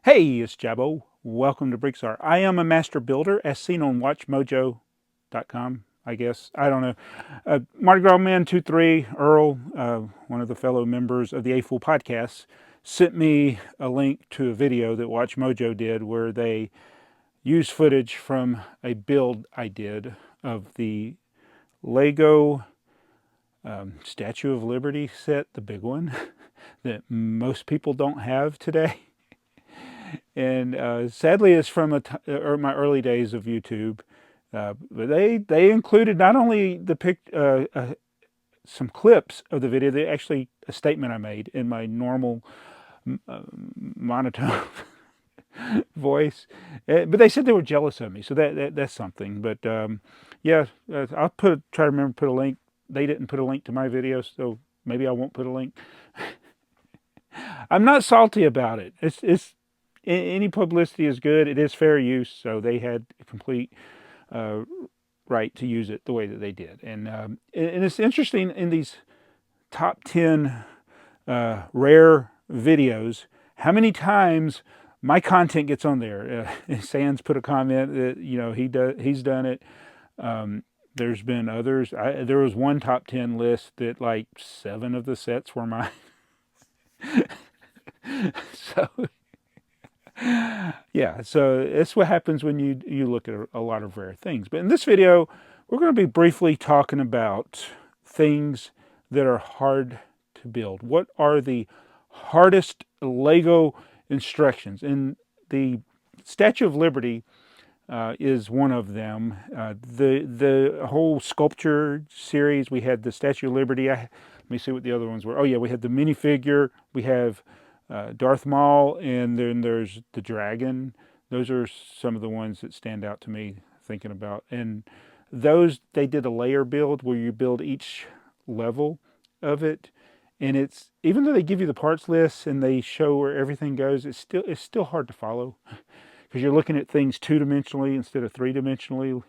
Hey, it's Jabbo. Welcome to BrickTsar. I am a master builder, as seen on WatchMojo.com, I guess. I don't know. Mardi Gras Man 23, Earl, one of the fellow members of the A Fool podcast, sent me a link to a video that WatchMojo did where they used footage from a build I did of the Lego Statue of Liberty set, the big one, that most people don't have today. And sadly, it's from my early days of YouTube. But they included not only some clips of the video, they actually a statement I made in my normal monotone voice. But they said they were jealous of me, so that's something. But yeah, I'll try to remember to put a link. They didn't put a link to my video, so maybe I won't put a link. I'm not salty about it. It's any publicity is good. It is fair use, so they had complete right to use it the way that they did. And it's interesting in these top 10 rare videos, how many times my content gets on there. Sans put a comment that he's done it. There's been others. There was one top 10 list that like 7 of the sets were mine. So yeah, so it's what happens when you look at a lot of rare things. But in this video, we're going to be briefly talking about things that are hard to build. What are the hardest Lego instructions? And the Statue of Liberty is one of them. The whole sculpture series, we had the Statue of Liberty. Let me see what the other ones were. Oh yeah, we had the minifigure. We have Darth Maul, and then there's the dragon. Those are some of the ones that stand out to me thinking about. And those, they did a layer build where you build each level of it. And it's, even though they give you the parts list and they show where everything goes, it's still hard to follow because you're looking at things two-dimensionally instead of three-dimensionally.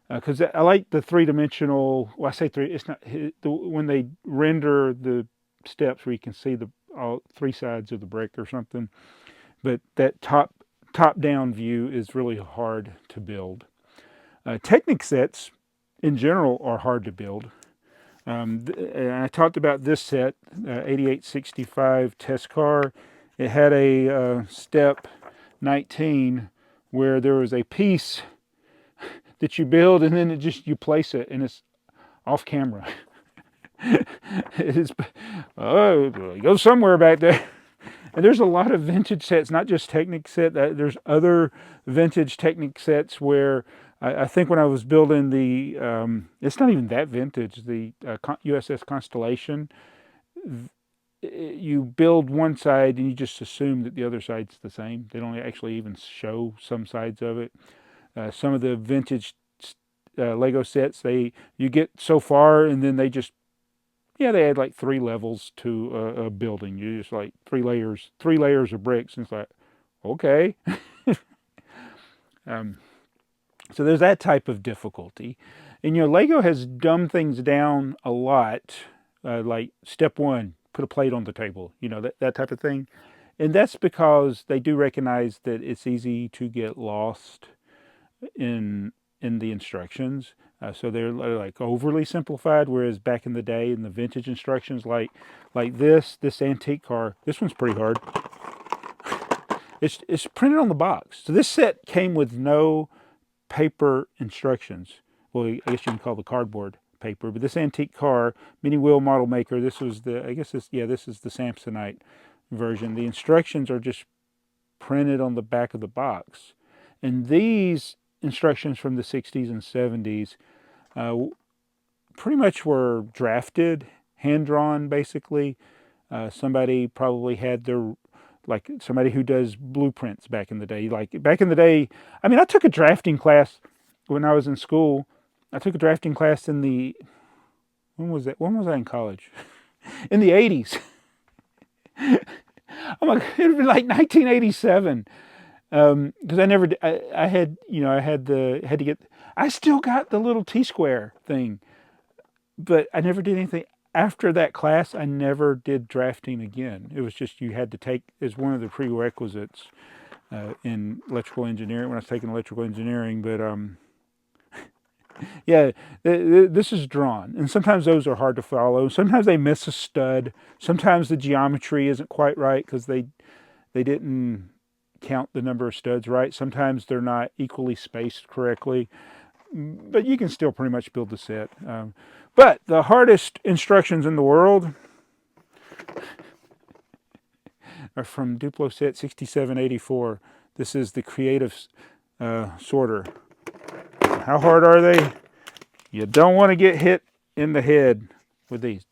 Because I like the three-dimensional, well, I say three, it's not, when they render the steps where you can see all 3 sides of the brick or something. But that top-down view is really hard to build. Technic sets in general are hard to build. I talked about this set, 8865 test car. It had a step 19 where there was a piece that you build and then you place it and it's off camera. It goes somewhere back there. And there's a lot of vintage sets, not just Technic set. There's other vintage Technic sets where I think when I was building the, it's not even that vintage, the USS Constellation, you build one side and you just assume that the other side's the same. They don't actually even show some sides of it. Some of the vintage Lego sets, you get so far and then they add like 3 levels to a building. You just like 3 layers of bricks, and it's like, okay. So there's that type of difficulty. And Lego has dumbed things down a lot, like step 1, put a plate on the table, that type of thing. And that's because they do recognize that it's easy to get lost in the instructions. So they're like overly simplified, whereas back in the day in the vintage instructions, like this antique car, this one's pretty hard. It's printed on the box. So this set came with no paper instructions. Well, I guess you can call the cardboard paper, but this antique car, mini wheel model maker, this was this is the Samsonite version. The instructions are just printed on the back of the box. And these instructions from the 60s and 70s pretty much were drafted, hand-drawn basically. Somebody probably had like somebody who does blueprints back in the day. Like back in the day, I mean, I took a drafting class when I was in school. I took a drafting class in when was that? When was I in college? In the 80s. Oh my God, it would be like 1987. Because I still got the little T-square thing, but I never did anything. after that class, I never did drafting again. It was just you had to take as one of the prerequisites in electrical engineering when I was taking electrical engineering. But yeah, this is drawn, and sometimes those are hard to follow. Sometimes they miss a stud. Sometimes the geometry isn't quite right because they didn't count the number of studs right. Sometimes they're not equally spaced correctly, but you can still pretty much build the set. But the hardest instructions in the world are from Duplo set 6784. This is the creative sorter. How hard are they? You don't want to get hit in the head with these.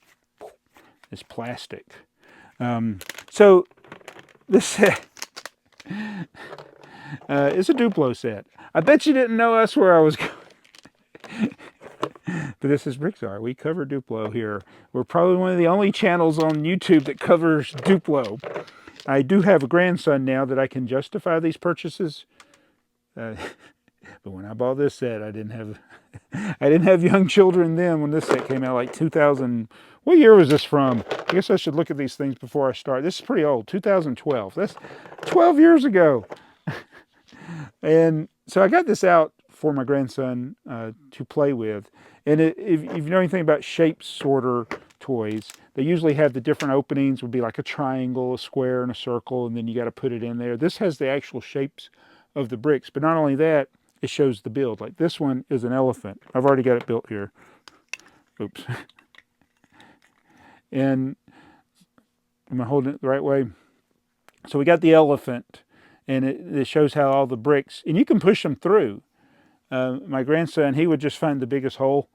It's plastic. So this set is a Duplo set. I bet you didn't know that's where I was going. But this is BrickTsar. We cover Duplo here. We're probably one of the only channels on YouTube that covers Duplo. I do have a grandson now that I can justify these purchases. But when I bought this set, I didn't have young children then when this set came out, like 2000. What year was this from? I guess I should look at these things before I start. This is pretty old, 2012. That's 12 years ago. And so I got this out for my grandson to play with. And if you know anything about shape sorter toys, they usually have the different openings, would be like a triangle, a square, and a circle, and then you got to put it in there. This has the actual shapes of the bricks, but not only that, it shows the build. Like this one is an elephant. I've already got it built here. Oops. And am I holding it the right way? So we got the elephant, and it shows how all the bricks, and you can push them through. My grandson, he would just find the biggest hole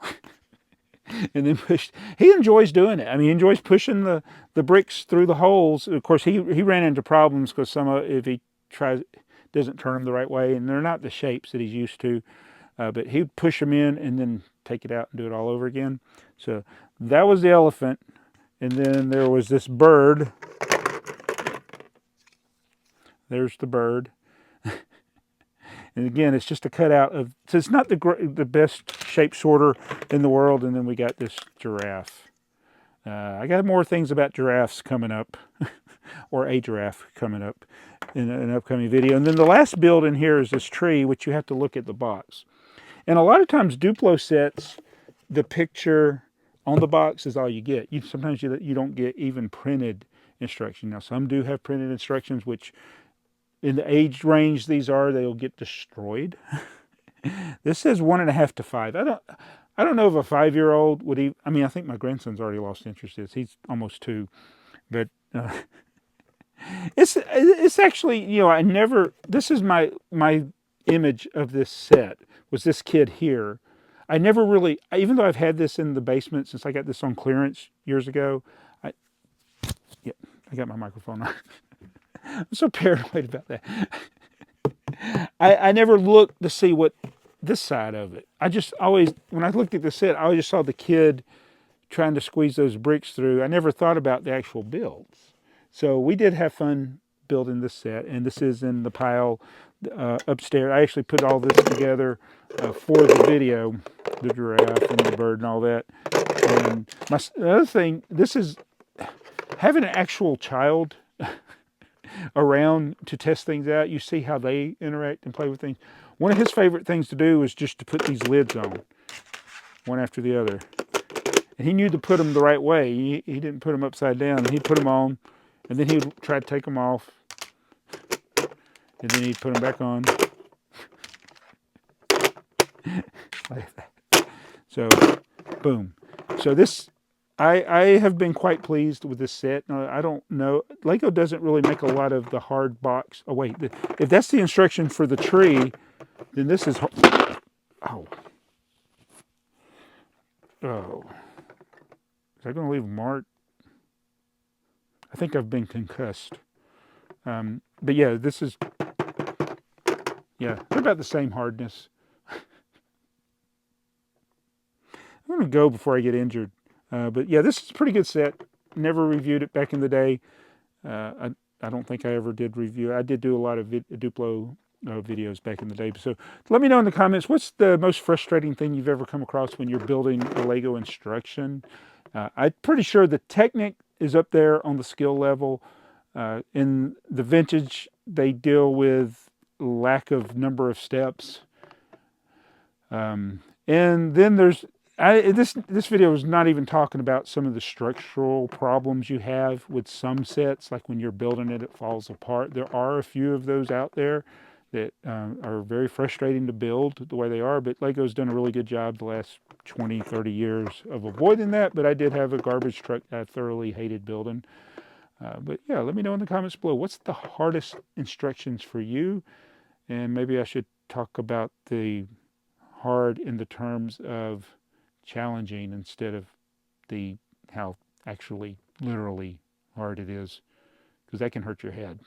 and then push. He enjoys doing it. I mean, he enjoys pushing the bricks through the holes. Of course, he ran into problems because if he doesn't turn them the right way, and they're not the shapes that he's used to. But he'd push them in and then take it out and do it all over again. So that was the elephant. And then there was this bird. There's the bird. And again, it's just a cutout of, so it's not the best shape sorter in the world. And then we got this giraffe. I got more things about giraffes coming up, or a giraffe coming up in an upcoming video. And then the last build in here is this tree, which you have to look at the box. And a lot of times Duplo sets, the picture on the box is all you get. Sometimes you don't get even printed instruction. Now some do have printed instructions, which in the age range they'll get destroyed. This says 1.5 to 5. I don't know if a 5-year-old would even. I mean, I think my grandson's already lost interest in this. He's almost 2, but it's actually, you know, I never. This is my image of this set was this kid here. I never really, even though I've had this in the basement since I got this on clearance years ago. I got my microphone on. I'm so paranoid about that. I never looked to see what this side of it. I just always, when I looked at the set, I always just saw the kid trying to squeeze those bricks through. I never thought about the actual builds. So we did have fun building this set, and this is in the pile upstairs. I actually put all this together for the video, the giraffe and the bird and all that. And the other thing, this is having an actual child around to test things out. You see how they interact and play with things. One of his favorite things to do is just to put these lids on, one after the other. And he knew to put them the right way. He didn't put them upside down. He'd put them on, and then he'd try to take them off, and then he'd put them back on. Like that. So, boom. So this, I have been quite pleased with this set. I don't know. Lego doesn't really make a lot of the hard box. Oh, wait. If that's the instruction for the tree, then this is... Oh. Oh. Is that going to leave a mark? I think I've been concussed. But yeah, this is... Yeah, they're about the same hardness. I'm going to go before I get injured. But yeah, this is a pretty good set. Never reviewed it back in the day. I don't think I ever did review it. I did do a lot of Duplo videos back in the day. So let me know in the comments, what's the most frustrating thing you've ever come across when you're building a Lego instruction? I'm pretty sure the Technic is up there on the skill level. In the Vintage, they deal with lack of number of steps. And then there's this video is not even talking about some of the structural problems you have with some sets, like when you're building it, it falls apart. There are a few of those out there that are very frustrating to build the way they are, but Lego's done a really good job the last 20, 30 years of avoiding that. But I did have a garbage truck I thoroughly hated building. But yeah, let me know in the comments below, what's the hardest instructions for you? And maybe I should talk about the hard in the terms of challenging instead of the how actually literally hard it is, because that can hurt your head.